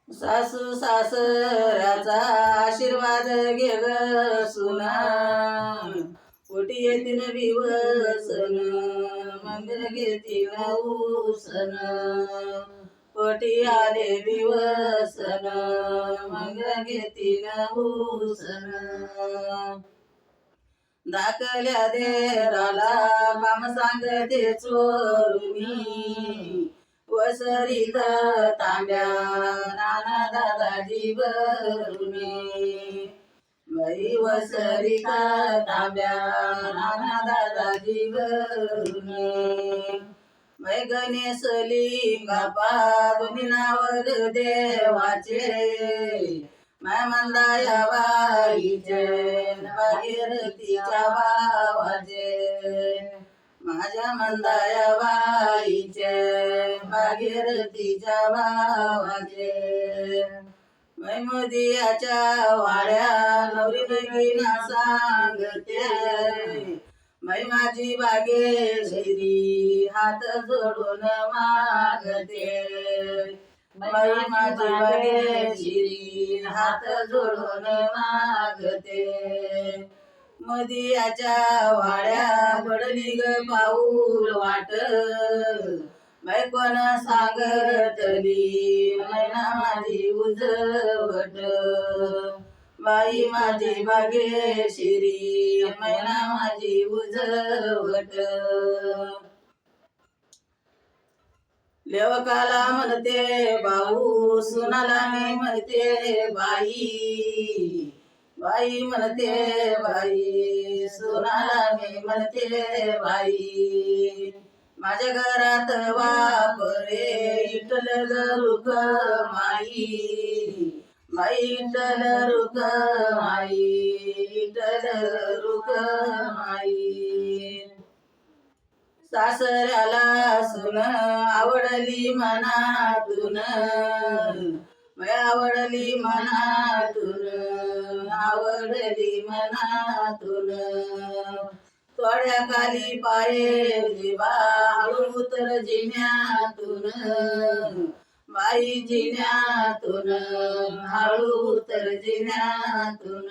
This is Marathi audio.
सासू सासऱ्याचा आशीर्वाद घे ग सुना, पोटी येतील विवसन मग घेतील उसन, पोटी आले विवसन मग घेतील उसन. दाखल्या देराला काम सांगते चोरुनी, वसरीत तांब्या नाना दादाजी भरुनी, बाई वसरीत तांब्या नाना दादाजी भरुनी. बाई गणेश लिंगापा दोन्ही नावर देवाचे, माय मंदाया बाईचे भागीरथीच्या भावाचे, माझ्या मंदाया बाईचे भागीरथीच्या भावाचे. मोदियाच्या वाड्या नवरी लगीना सांगते, माझी भाग्यश्री हात जोडून मागते, माझी भाग्यश्री हात जोडून मागते. मोदियाच्या वाड्या पडली ग पाऊल वाट, कोण सांगतली मैना माझी उजवट, बाई माझी भाग्यश्री मैना माझी उजवट. लेवकाला म्हणते भाऊ सुनाला मी म्हणते बाई, बाई म्हणते बाई सुनाला मी म्हणते बाई. माझ्या घरात वापरे इटल रुख माई, बाई इटल रुख माई, इटल रुख माई. सासऱ्याला सुन आवडली मनातून, आवडली मनातून, आवडली मनातून. थोड्या खाली पाये जीवा हळू उतर जिन्यातून, बाई जिन्यातून हळू उतर जिन्यातून.